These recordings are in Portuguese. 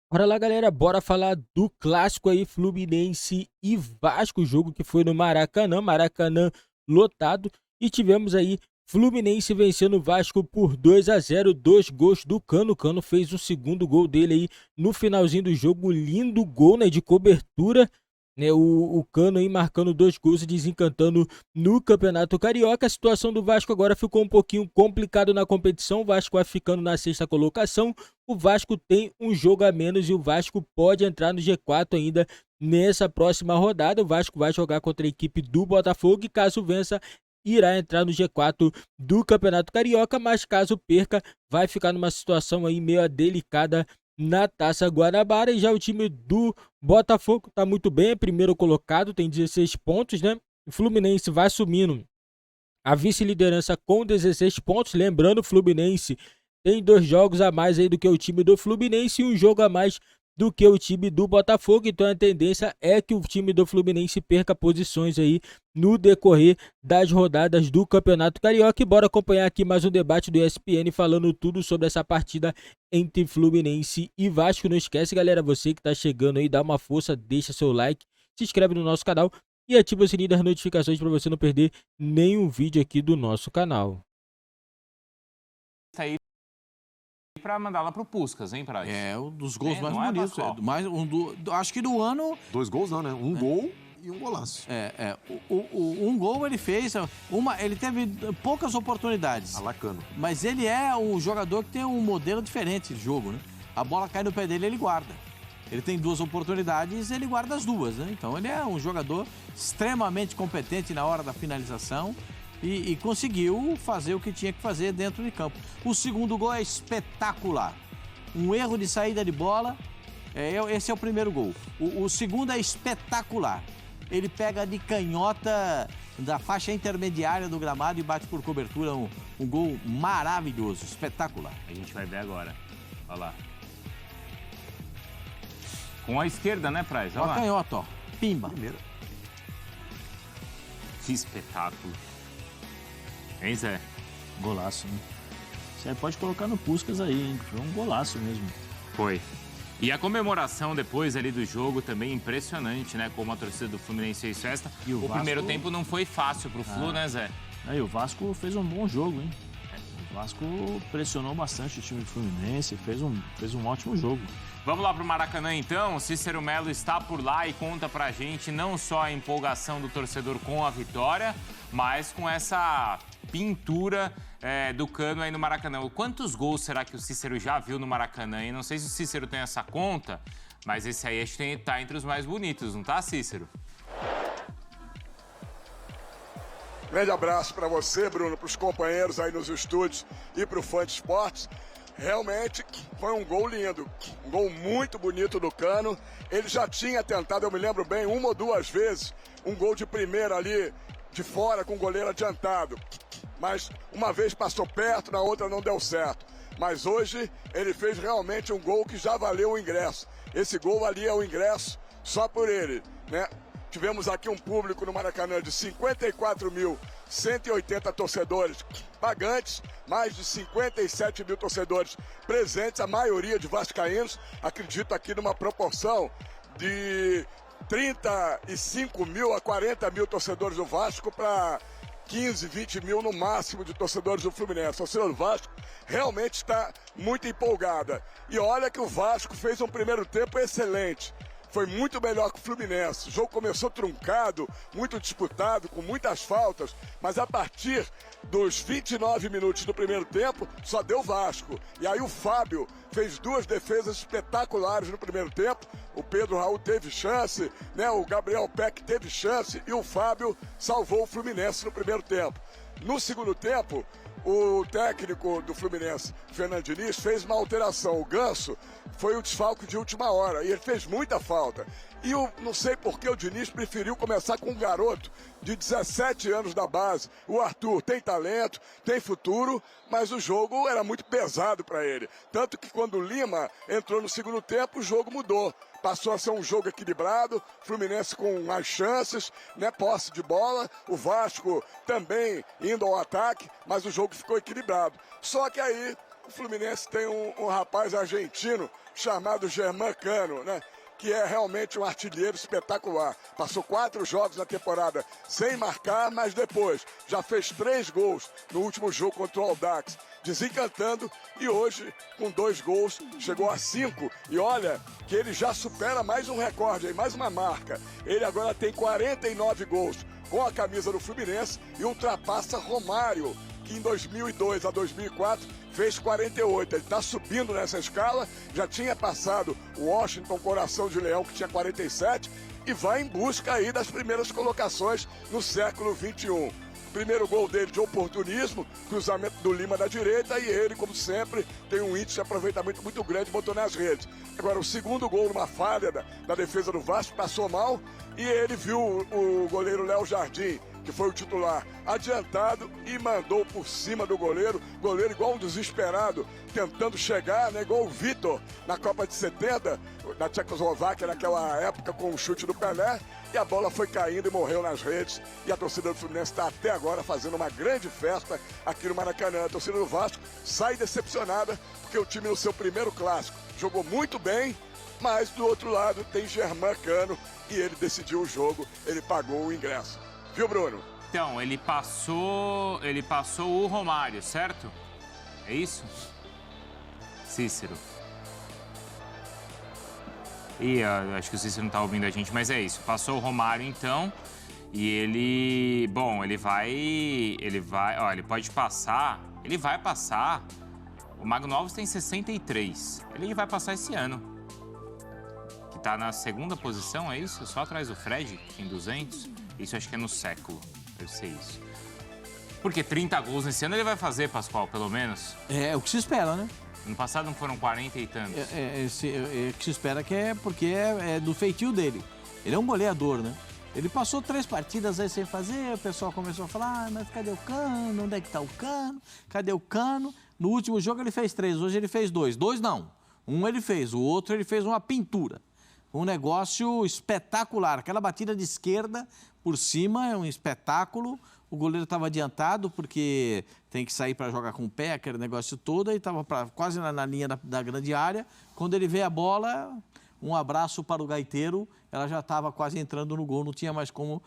Bora lá, galera, bora falar do clássico aí, Fluminense e Vasco, jogo que foi no Maracanã, Maracanã lotado, e tivemos aí Fluminense vencendo o Vasco por 2-0, dois gols do Cano. O Cano fez o segundo gol dele aí no finalzinho do jogo, lindo gol, né, de cobertura, né, o Cano aí marcando dois gols e desencantando no Campeonato Carioca. A situação do Vasco agora ficou um pouquinho complicado na competição, o Vasco vai ficando na sexta colocação. O Vasco tem um jogo a menos e o Vasco pode entrar no G4 ainda nessa próxima rodada. O Vasco vai jogar contra a equipe do Botafogo e caso vença, irá entrar no G4 do Campeonato Carioca, mas caso perca, vai ficar numa situação aí meio delicada na Taça Guanabara. E já o time do Botafogo está muito bem, é primeiro colocado, tem 16 pontos, né? O Fluminense vai assumindo a vice-liderança com 16 pontos. Lembrando, o Fluminense tem 2 jogos a mais aí do que o time do Fluminense e um jogo a mais do que o time do Botafogo. Então a tendência é que o time do Fluminense perca posições aí no decorrer das rodadas do Campeonato Carioca. E bora acompanhar aqui mais um debate do ESPN falando tudo sobre essa partida entre Fluminense e Vasco. Não esquece, galera, você que tá chegando aí, dá uma força, deixa seu like, se inscreve no nosso canal e ativa o sininho das notificações para você não perder nenhum vídeo aqui do nosso canal. Aí para mandar lá pro Puskas, hein, Praz? É um dos gols mais não é, bonitos. Pascoal? Acho que do ano. 2 gols não, né? Um gol e um golaço. Um gol ele fez. Ele teve poucas oportunidades. Alacano. Mas ele é um jogador que tem um modelo diferente de jogo, né? A bola cai no pé dele, ele guarda. Ele tem 2 oportunidades, ele guarda as 2, né? Então ele é um jogador extremamente competente na hora da finalização e conseguiu fazer o que tinha que fazer dentro de campo. O segundo gol é espetacular. Um erro de saída de bola, esse é o primeiro gol. O segundo é espetacular. Ele pega de canhota da faixa intermediária do gramado e bate por cobertura. Um gol maravilhoso, espetacular. A gente vai ver agora. Olha lá. Com a esquerda, né, Praz? Com Olha a lá. canhota, ó. Pimba. Primeiro. Que espetáculo. Hein, Zé? Golaço, né? Você pode colocar no Puskas aí, hein? Foi um golaço mesmo. Foi. E a comemoração depois ali do jogo também impressionante, né? Como a torcida do Fluminense fez festa. E o Vasco... primeiro tempo não foi fácil pro Flu, né, Zé? Aí o Vasco fez um bom jogo, hein? O Vasco pressionou bastante o time do Fluminense, fez um ótimo jogo. Vamos lá pro Maracanã então. Cícero Melo está por lá e conta pra gente não só a empolgação do torcedor com a vitória, mas com essa pintura do Cano aí no Maracanã. Quantos gols será que o Cícero já viu no Maracanã? E não sei se o Cícero tem essa conta, mas esse aí acho que tá entre os mais bonitos, não tá, Cícero? Grande abraço para você, Bruno, para os companheiros aí nos estúdios e para o Fã de Esportes. Realmente foi um gol lindo, um gol muito bonito do Cano. Ele já tinha tentado, eu me lembro bem, 1 ou 2 vezes, um gol de primeira ali de fora com o goleiro adiantado. Mas uma vez passou perto, na outra não deu certo. Mas hoje ele fez realmente um gol que já valeu o ingresso. Esse gol valia o ingresso só por ele, né? Tivemos aqui um público no Maracanã de 54.180 torcedores pagantes, mais de 57 mil torcedores presentes, a maioria de vascaínos, acredito aqui numa proporção de 35 mil a 40 mil torcedores do Vasco para 15, 20 mil no máximo de torcedores do Fluminense. A torcida do Vasco realmente está muito empolgada. E olha que o Vasco fez um primeiro tempo excelente. Foi muito melhor que o Fluminense. O jogo começou truncado, muito disputado, com muitas faltas, mas a partir dos 29 minutos do primeiro tempo, só deu Vasco. E aí o Fábio fez 2 defesas espetaculares no primeiro tempo. O Pedro Raul teve chance, né? O Gabriel Peck teve chance e o Fábio salvou o Fluminense no primeiro tempo. No segundo tempo, o técnico do Fluminense, Fernando Diniz, fez uma alteração. O Ganso foi o desfalque de última hora e ele fez muita falta. E eu não sei por que o Diniz preferiu começar com um garoto de 17 anos da base. O Arthur tem talento, tem futuro, mas o jogo era muito pesado para ele. Tanto que quando o Lima entrou no segundo tempo, o jogo mudou. Passou a ser um jogo equilibrado, Fluminense com mais chances, né, posse de bola, o Vasco também indo ao ataque, mas o jogo ficou equilibrado. Só que aí O Fluminense tem um rapaz argentino chamado Germán Cano, né? Que é realmente um artilheiro espetacular. Passou 4 jogos na temporada sem marcar, mas depois já fez 3 gols no último jogo contra o Audax, desencantando, e hoje, com 2 gols, chegou a 5. E olha que ele já supera mais um recorde, mais uma marca. Ele agora tem 49 gols com a camisa do Fluminense e ultrapassa Romário, que em 2002 a 2004 fez 48. Ele está subindo nessa escala, já tinha passado o Washington Coração de Leão, que tinha 47, e vai em busca aí das primeiras colocações no século 21. Primeiro gol dele de oportunismo, cruzamento do Lima da direita, e ele, como sempre, tem um índice de aproveitamento muito grande, botou nas redes. Agora, o segundo gol numa falha da defesa do Vasco, passou mal, e ele viu o goleiro Léo Jardim, que foi o titular, adiantado e mandou por cima do goleiro igual um desesperado, tentando chegar, né, igual o Vitor na Copa de 70, na Tchecoslováquia, naquela época, com o chute do Pelé, e a bola foi caindo e morreu nas redes, e a torcida do Fluminense está até agora fazendo uma grande festa aqui no Maracanã. A torcida do Vasco sai decepcionada, porque o time no seu primeiro clássico jogou muito bem, mas do outro lado tem Germán Cano, e ele decidiu o jogo, ele pagou o ingresso. Viu, Bruno? Então, ele passou o Romário, certo? É isso? Cícero. Acho que o Cícero não tá ouvindo a gente, mas é isso. Passou o Romário, então, e ele... Bom, ele pode passar, ele vai passar. O Magno Alves tem 63. Ele vai passar esse ano. Que tá na segunda posição, é isso? Só atrás do Fred, que tem 200. Isso acho que é no século, deve ser isso. Porque 30 gols nesse ano ele vai fazer, Pascoal, pelo menos. É o que se espera, né? No passado não foram 40 e tantos. O que se espera que é porque é do feitio dele. Ele é um goleador, né? Ele passou 3 partidas aí sem fazer, o pessoal começou a falar, mas cadê o Cano? Onde é que tá o Cano? Cadê o Cano? No último jogo ele fez 3, hoje ele fez 2. 2 não. Um ele fez, o outro ele fez uma pintura. Um negócio espetacular. Aquela batida de esquerda por cima é um espetáculo. O goleiro estava adiantado porque tem que sair para jogar com o pé, aquele negócio todo. E estava quase na linha da grande área. Quando ele vê a bola, um abraço para o gaiteiro. Ela já estava quase entrando no gol, não tinha mais como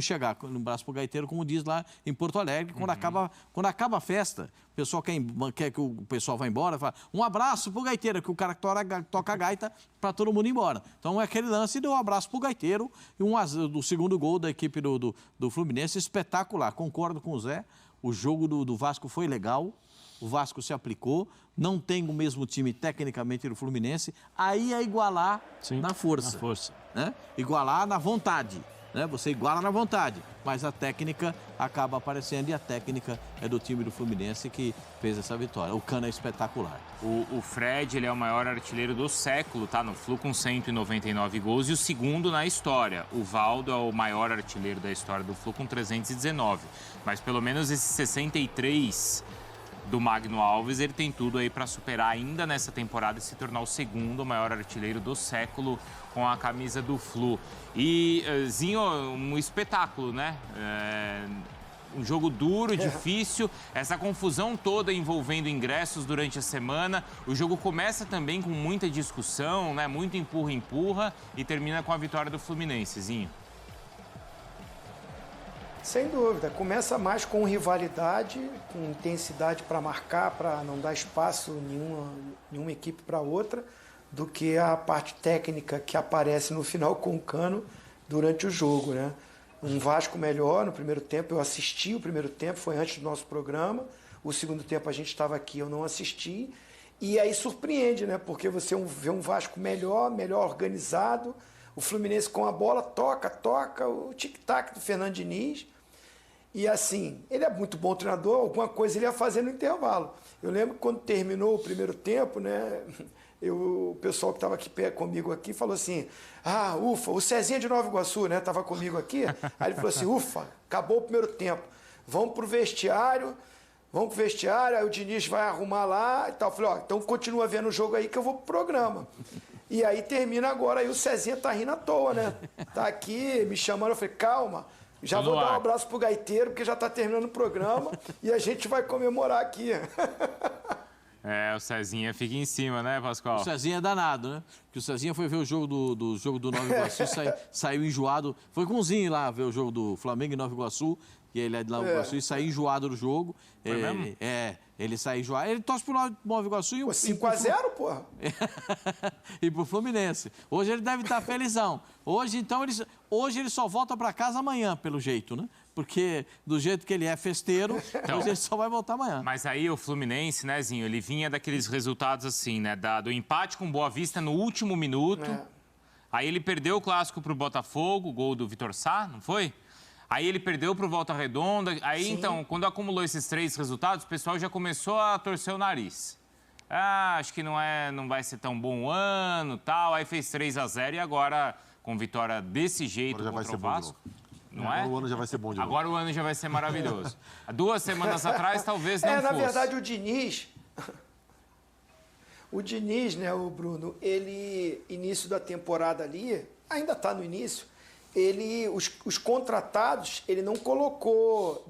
chegar. Um abraço para o gaiteiro, como diz lá em Porto Alegre. Quando acaba a festa, o pessoal quer que o pessoal vá embora, fala um abraço para o gaiteiro, que o cara toca a gaita para todo mundo ir embora. Então é aquele lance de um abraço para o gaiteiro e do segundo gol da equipe do Fluminense, espetacular. Concordo com o Zé, o jogo do Vasco foi legal. O Vasco se aplicou, não tem o mesmo time tecnicamente do Fluminense, aí é igualar na força. Né? Igualar na vontade. Né? Você iguala na vontade, mas a técnica acaba aparecendo e a técnica é do time do Fluminense que fez essa vitória. O Cano é espetacular. O Fred, ele é o maior artilheiro do século, tá no Flu com 199 gols e o segundo na história. O Valdo é o maior artilheiro da história do Flu com 319, mas pelo menos esses 63... do Magno Alves, ele tem tudo aí para superar ainda nessa temporada e se tornar o segundo maior artilheiro do século com a camisa do Flu. E, Zinho, um espetáculo, né? Um jogo duro, difícil, essa confusão toda envolvendo ingressos durante a semana. O jogo começa também com muita discussão, né? Muito empurra e termina com a vitória do Fluminense, Zinho. Sem dúvida, começa mais com rivalidade, com intensidade para marcar, para não dar espaço nenhuma equipe para outra, do que a parte técnica que aparece no final com o Cano durante o jogo, né? Um Vasco melhor no primeiro tempo, eu assisti o primeiro tempo, foi antes do nosso programa, o segundo tempo a gente estava aqui, eu não assisti, e aí surpreende, né? Porque você vê um Vasco melhor organizado, o Fluminense com a bola toca, o tic-tac do Fernando Diniz. E assim, ele é muito bom treinador, alguma coisa ele ia fazer no intervalo. Eu lembro que quando terminou o primeiro tempo, né, o pessoal que estava aqui comigo aqui falou assim, ufa, o Cezinha de Nova Iguaçu, né, estava comigo aqui, aí ele falou assim, ufa, acabou o primeiro tempo, vamos pro vestiário, aí o Diniz vai arrumar lá e tal. Eu falei, então continua vendo o jogo aí que eu vou pro programa. E aí termina agora, aí o Cezinha tá rindo à toa, né? Tá aqui me chamando, eu falei, calma, Já Tô vou no dar um ar. abraço pro gaiteiro, porque já tá terminando o programa e a gente vai comemorar aqui. O Cezinha fica em cima, né, Pascoal? O Cezinha é danado, né? Porque o Cezinha foi ver o jogo do Nova Iguaçu, saiu enjoado. Foi com o Zinho lá ver o jogo do Flamengo e Nova Iguaçu, que ele é de Nova Iguaçu, e saiu enjoado do jogo. Foi mesmo? Ele saiu enjoado. Ele torce pro Nova Iguaçu e Pô, 5x0, porra. e pro Fluminense. Hoje ele deve estar felizão. Hoje ele só volta para casa amanhã, pelo jeito, né? Porque do jeito que ele é festeiro, hoje ele só vai voltar amanhã. Mas aí o Fluminense, né, Zinho, ele vinha daqueles resultados assim, né, do empate com Boa Vista no último minuto. Aí ele perdeu o clássico pro Botafogo, gol do Vitor Sá, não foi? Aí ele perdeu pro Volta Redonda. Aí, então, quando acumulou esses 3 resultados, o pessoal já começou a torcer o nariz. Acho que não vai ser tão bom o ano, tal. Aí fez 3-0 e agora, com vitória desse jeito Agora já vai contra o ser bom de Vasco, não Agora é? o ano já vai ser bom de novo. Agora o ano já vai ser maravilhoso. Há 2 semanas atrás, talvez não fosse. Na verdade, o Diniz, né, o Bruno, ele, início da temporada ali, ainda está no início, os contratados, ele não colocou,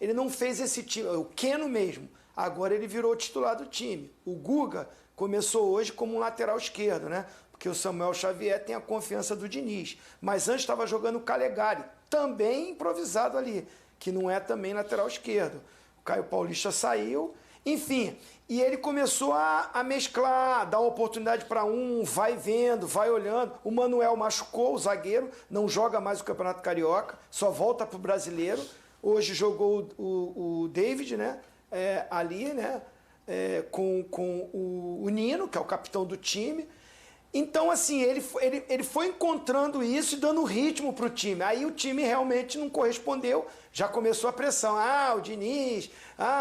ele não fez esse time, o Keno mesmo, agora ele virou titular do time. O Guga começou hoje como um lateral esquerdo, né? Porque o Samuel Xavier tem a confiança do Diniz. Mas antes estava jogando o Calegari, também improvisado ali, que não é também lateral esquerdo. O Caio Paulista saiu, enfim, e ele começou a mesclar, dar uma oportunidade para um, vai vendo, vai olhando. O Manuel machucou, o zagueiro, não joga mais o Campeonato Carioca, só volta para o Brasileiro. Hoje jogou o David, né? Ali, né? Com o Nino, que é o capitão do time. Então, assim, ele foi encontrando isso e dando ritmo para o time. Aí o time realmente não correspondeu, já começou a pressão. O Diniz,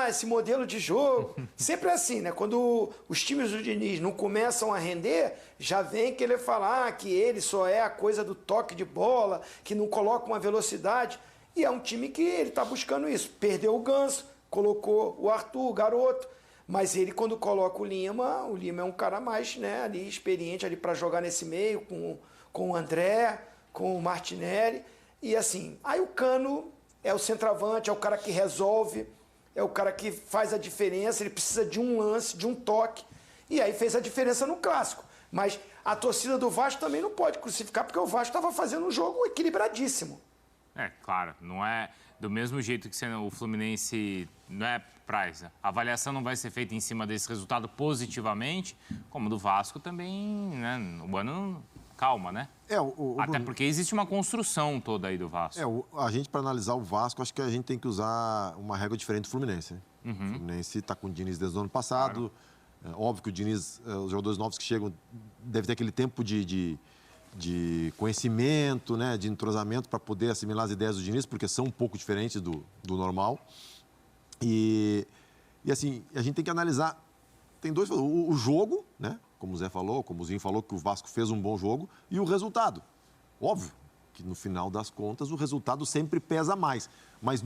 esse modelo de jogo. Sempre assim, né? Quando os times do Diniz não começam a render, já vem querer falar que ele só é a coisa do toque de bola, que não coloca uma velocidade. E é um time que ele está buscando isso. Perdeu o Ganso, colocou o Arthur, o garoto. Mas ele, quando coloca o Lima é um cara mais, né, ali, experiente ali para jogar nesse meio, com o André, com o Martinelli. E assim, aí o Cano é o centroavante, é o cara que resolve, é o cara que faz a diferença, ele precisa de um lance, de um toque. E aí fez a diferença no Clássico. Mas a torcida do Vasco também não pode crucificar, porque o Vasco estava fazendo um jogo equilibradíssimo. Claro, não é do mesmo jeito que o Fluminense não é praia. A avaliação não vai ser feita em cima desse resultado positivamente, como do Vasco também, né? O ano, calma, né? Até porque existe uma construção toda aí do Vasco. A gente, para analisar o Vasco, acho que a gente tem que usar uma régua diferente do Fluminense. Né? O Fluminense está com o Diniz desde o ano passado. Claro. Óbvio que o Diniz, os jogadores novos que chegam, deve ter aquele tempo de conhecimento, né, de entrosamento para poder assimilar as ideias do Diniz, porque são um pouco diferentes do normal. E assim, a gente tem que analisar, tem dois, o jogo, né, como o Zé falou, como o Zinho falou, que o Vasco fez um bom jogo, e o resultado. Óbvio que no final das contas o resultado sempre pesa mais, mas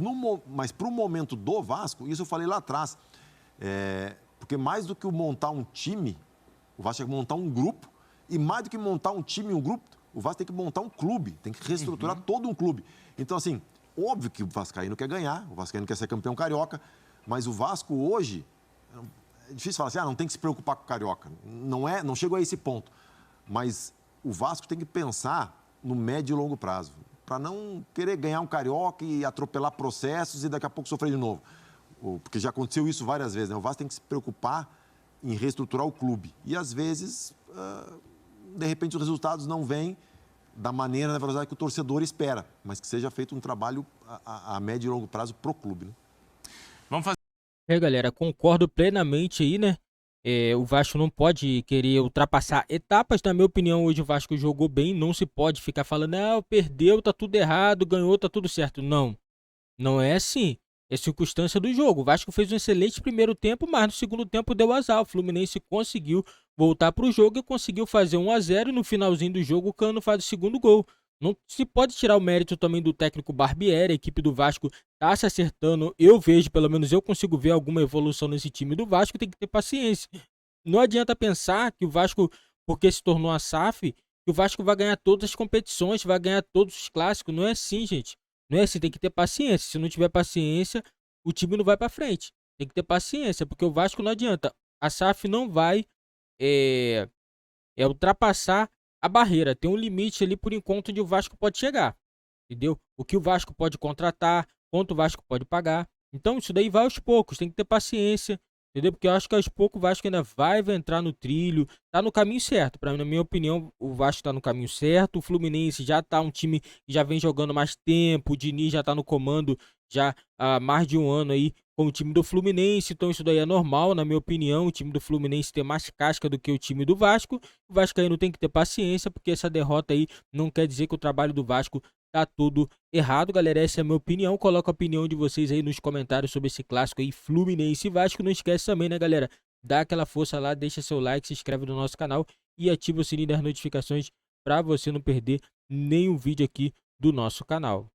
para o momento do Vasco, isso eu falei lá atrás, porque mais do que montar um time, o Vasco tem que montar um grupo, e mais do que montar um time e um grupo, o Vasco tem que montar um clube, tem que reestruturar todo um clube. Então, assim, óbvio que o Vascaíno quer ganhar, o Vascaíno quer ser campeão carioca, mas o Vasco hoje, é difícil falar assim, não tem que se preocupar com o carioca. Não chegou a esse ponto. Mas o Vasco tem que pensar no médio e longo prazo, para não querer ganhar um carioca e atropelar processos e daqui a pouco sofrer de novo. Porque já aconteceu isso várias vezes, né? O Vasco tem que se preocupar em reestruturar o clube. E às vezes, de repente, os resultados não vêm da maneira, na velocidade que o torcedor espera, mas que seja feito um trabalho a médio e longo prazo pro clube, né? Vamos fazer. Galera, concordo plenamente aí, né? O Vasco não pode querer ultrapassar etapas. Na minha opinião, hoje o Vasco jogou bem. Não se pode ficar falando, perdeu, tá tudo errado, ganhou, tá tudo certo. Não é assim. É circunstância do jogo. O Vasco fez um excelente primeiro tempo, mas no segundo tempo deu azar. O Fluminense conseguiu voltar para o jogo e conseguiu fazer 1-0. E no finalzinho do jogo, o Cano faz o segundo gol. Não se pode tirar o mérito também do técnico Barbieri. A equipe do Vasco tá se acertando. Eu vejo, pelo menos eu consigo ver alguma evolução nesse time do Vasco. Tem que ter paciência. Não adianta pensar que o Vasco, porque se tornou a SAF, que o Vasco vai ganhar todas as competições, vai ganhar todos os clássicos. Não é assim, gente. Não é assim, tem que ter paciência. Se não tiver paciência, o time não vai para frente. Tem que ter paciência, porque o Vasco não adianta. A SAF não vai ultrapassar a barreira. Tem um limite ali por enquanto onde o Vasco pode chegar. Entendeu? O que o Vasco pode contratar, quanto o Vasco pode pagar. Então isso daí vai aos poucos, tem que ter paciência. Entendeu? Porque eu acho que aos poucos o Vasco ainda vai entrar no trilho. Tá no caminho certo. Na minha opinião, o Vasco tá no caminho certo. O Fluminense já tá um time que já vem jogando mais tempo. O Diniz já tá no comando já há mais de um ano aí com o time do Fluminense. Então isso daí é normal, na minha opinião. O time do Fluminense tem mais casca do que o time do Vasco. O Vascaíno tem que ter paciência, porque essa derrota aí não quer dizer que o trabalho do Vasco tá tudo errado, galera. Essa é a minha opinião. Coloca a opinião de vocês aí nos comentários sobre esse clássico aí, Fluminense e Vasco. Não esquece também, né, galera? Dá aquela força lá, deixa seu like, se inscreve no nosso canal e ativa o sininho das notificações para você não perder nenhum vídeo aqui do nosso canal.